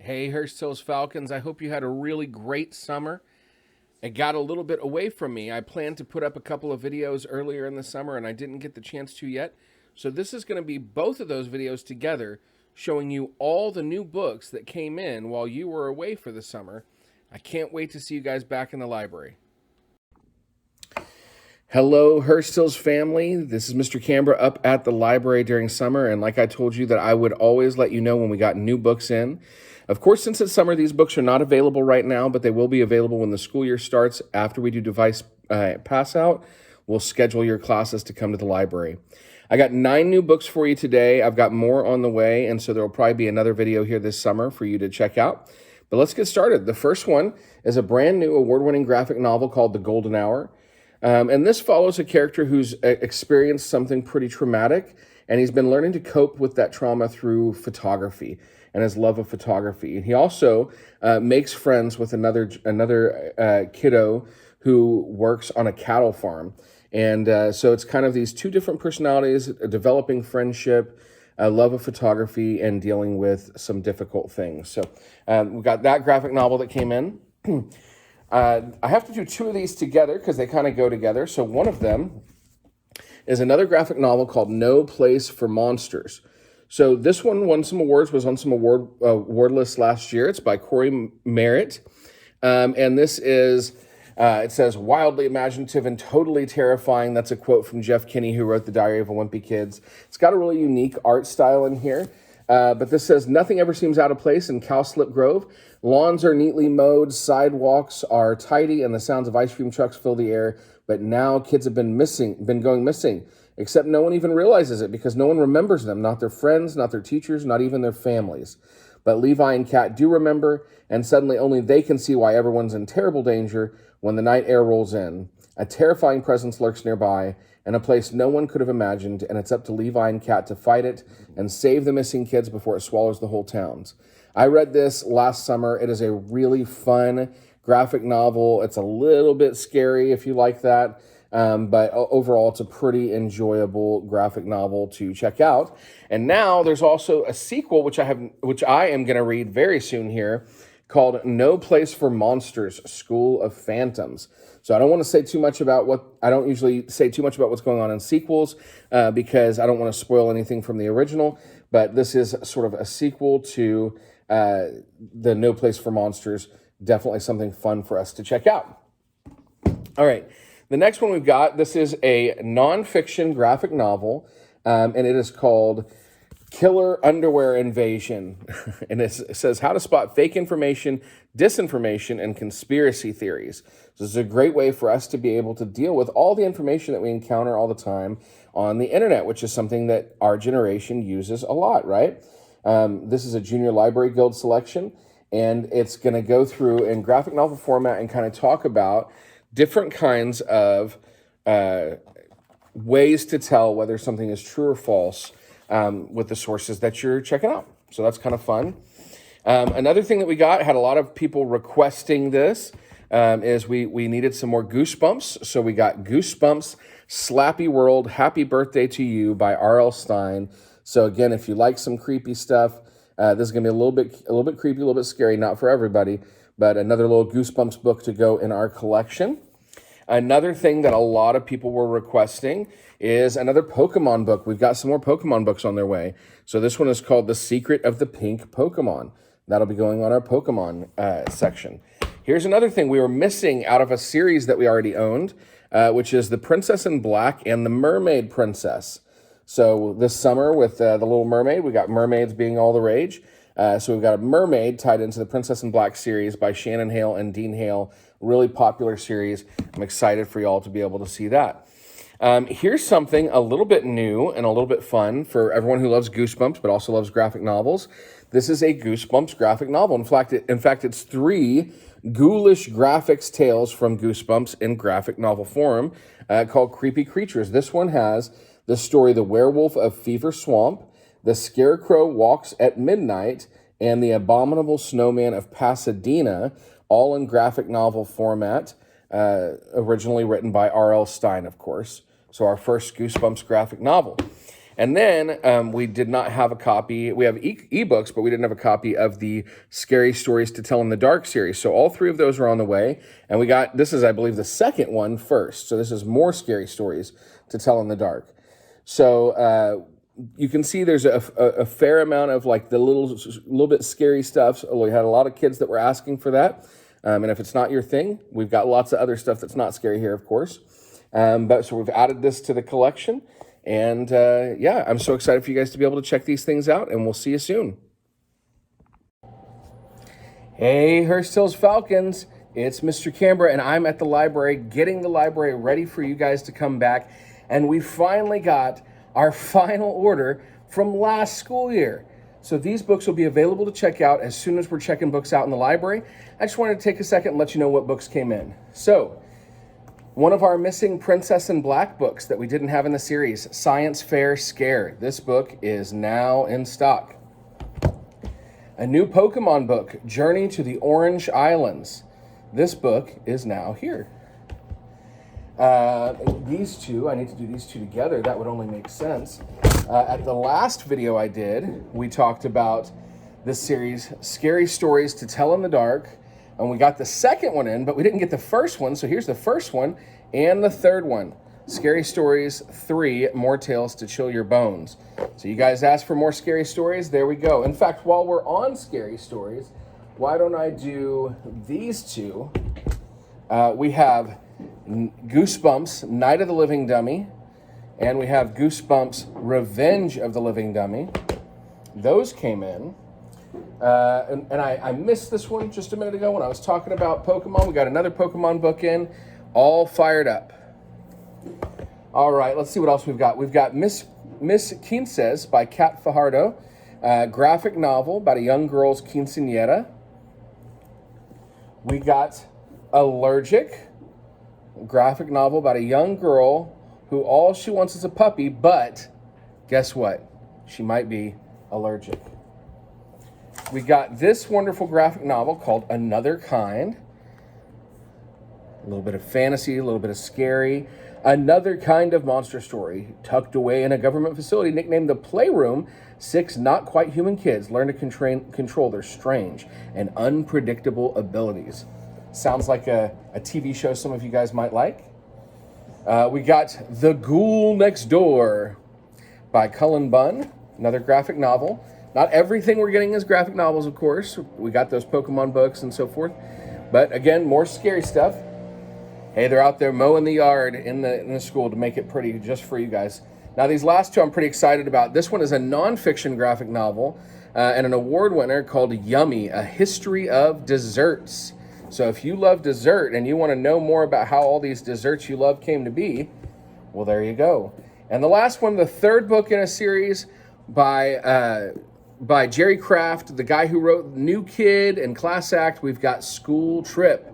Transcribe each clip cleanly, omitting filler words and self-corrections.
Hey, Hurst Falcons. I hope you had a really great summer. It got a little bit away from me. I planned to put up a couple of videos earlier in the summer and I didn't get the chance to yet. So this is going to be both of those videos together, showing you all the new books that came in while you were away for the summer. I can't wait to see you guys back in the library. Hello, Hurst family. This is Mr. Canberra up at the library during summer. And like I told you that I would always let you know when we got new books in. Of course, since it's summer, these books are not available right now, but they will be available when the school year starts. After we do device pass out, we'll schedule your classes to come to the library. I got 9 new books for you today. I've got more on the way, and so there will probably be another video here this summer for you to check out. But let's get started. The first one is a brand new award-winning graphic novel called The Golden Hour. And this follows a character who's experienced something pretty traumatic, and he's been learning to cope with that trauma through photography and his love of photography. And he also makes friends with another kiddo who works on a cattle farm. And so it's kind of these two different personalities, a developing friendship, a love of photography, and dealing with some difficult things. So we've got that graphic novel that came in. I have to do 2 of these together because they kind of go together. So one of them is another graphic novel called No Place for Monsters. So this one won some awards, was on some award lists last year. It's by Corey Merritt. And this is, it says, wildly imaginative and totally terrifying. That's a quote from Jeff Kinney, who wrote The Diary of a Wimpy Kids. It's got a really unique art style in here. But this says, nothing ever seems out of place in Cowslip Grove. Lawns are neatly mowed, sidewalks are tidy, and the sounds of ice cream trucks fill the air. But now kids have been going missing, except no one even realizes it because no one remembers them, not their friends, not their teachers, not even their families. But Levi and Kat do remember, and suddenly only they can see why everyone's in terrible danger when the night air rolls in. A terrifying presence lurks nearby, and a place no one could have imagined, and it's up to Levi and Kat to fight it and save the missing kids before it swallows the whole towns. I read this last summer. It is a really fun graphic novel. It's a little bit scary if you like that, but overall it's a pretty enjoyable graphic novel to check out. And now there's also a sequel which I am going to read very soon here, called No Place for Monsters, School of Phantoms. So I don't want to say too much about I don't usually say too much about what's going on in sequels because I don't want to spoil anything from the original, but this is sort of a sequel to the No Place for Monsters. Definitely something fun for us to check out. All right, the next one we've got, this is a nonfiction graphic novel, and it is called Killer Underwear Invasion. And it says how to spot fake information, disinformation, and conspiracy theories. So this is a great way for us to be able to deal with all the information that we encounter all the time on the internet, which is something that our generation uses a lot, right? This is a Junior Library Guild selection, and it's going to go through in graphic novel format and kind of talk about different kinds of ways to tell whether something is true or false with the sources that you're checking out. So that's kind of fun. Another thing that we got, had a lot of people requesting this, is we needed some more Goosebumps. So we got Goosebumps, Slappy World, Happy Birthday to You by R.L. Stine. So again, if you like some creepy stuff, this is going to be a little bit creepy, a little bit scary, not for everybody, but another little Goosebumps book to go in our collection. Another thing that a lot of people were requesting is another Pokemon book. We've got some more Pokemon books on their way. So this one is called The Secret of the Pink Pokemon. That'll be going on our Pokemon section. Here's another thing we were missing out of a series that we already owned, which is The Princess in Black and The Mermaid Princess. So this summer with The Little Mermaid, we got mermaids being all the rage. So we've got a mermaid tied into the Princess in Black series by Shannon Hale and Dean Hale. Really popular series. I'm excited for y'all to be able to see that. Here's something a little bit new and a little bit fun for everyone who loves Goosebumps but also loves graphic novels. This is a Goosebumps graphic novel. In fact, it's 3 ghoulish graphics tales from Goosebumps in graphic novel form called Creepy Creatures. This one has the story The Werewolf of Fever Swamp, The Scarecrow Walks at Midnight, and The Abominable Snowman of Pasadena, all in graphic novel format, originally written by R.L. Stine, of course. So our first Goosebumps graphic novel. And then we did not have a copy. We have ebooks, but we didn't have a copy of the Scary Stories to Tell in the Dark series. So all three of those are on the way. And we got, this is, I believe, the second one first. So this is more Scary Stories to Tell in the Dark. So you can see there's a fair amount of like the little bit scary stuff. We had a lot of kids that were asking for that. And if it's not your thing, we've got lots of other stuff that's not scary here, of course. But so we've added this to the collection. And yeah, I'm so excited for you guys to be able to check these things out, and we'll see you soon. Hey, Hurst Hills Falcons, it's Mr. Canberra, and I'm at the library getting the library ready for you guys to come back. And we finally got our final order from last school year. So these books will be available to check out as soon as we're checking books out in the library. I just wanted to take a second and let you know what books came in. So, one of our missing Princess in Black books that we didn't have in the series, Science Fair Scare. This book is now in stock. A new Pokemon book, Journey to the Orange Islands. This book is now here. These two, I need to do these two together. That would only make sense. At the last video I did, we talked about this series, Scary Stories to Tell in the Dark. And we got the second one in, but we didn't get the first one. So here's the first one and the third one. Scary Stories 3, More Tales to Chill Your Bones. So you guys asked for more scary stories. There we go. In fact, while we're on scary stories, why don't I do these two? We have Goosebumps, Night of the Living Dummy. And we have Goosebumps, Revenge of the Living Dummy. Those came in. And I missed this one just a minute ago when I was talking about Pokemon. We got another Pokemon book in, all fired up. All right, let's see what else we've got. We've got Miss Quinces by Kat Fajardo, graphic novel about a young girl's quinceañera. We got Allergic, graphic novel about a young girl who all she wants is a puppy, but guess what? She might be allergic. We got this wonderful graphic novel called Another Kind. A little bit of fantasy, a little bit of scary. Another kind of monster story. Tucked away in a government facility nicknamed the Playroom, 6 not quite human kids learn to control their strange and unpredictable abilities. Sounds like a TV show some of you guys might like. We got The Ghoul Next Door by Cullen Bunn. Another graphic novel. Not everything we're getting is graphic novels, of course. We got those Pokemon books and so forth. But again, more scary stuff. Hey, they're out there mowing the yard in the school to make it pretty just for you guys. Now, these last two I'm pretty excited about. This one is a nonfiction graphic novel and an award winner called Yummy, A History of Desserts. So if you love dessert and you want to know more about how all these desserts you love came to be, well, there you go. And the last one, the third book in a series by Jerry Craft, the guy who wrote New Kid and Class Act. We've got School Trip.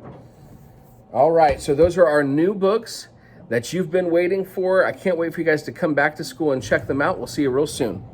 All right, so those are our new books that you've been waiting for. I can't wait for you guys to come back to school and check them out. We'll see you real soon.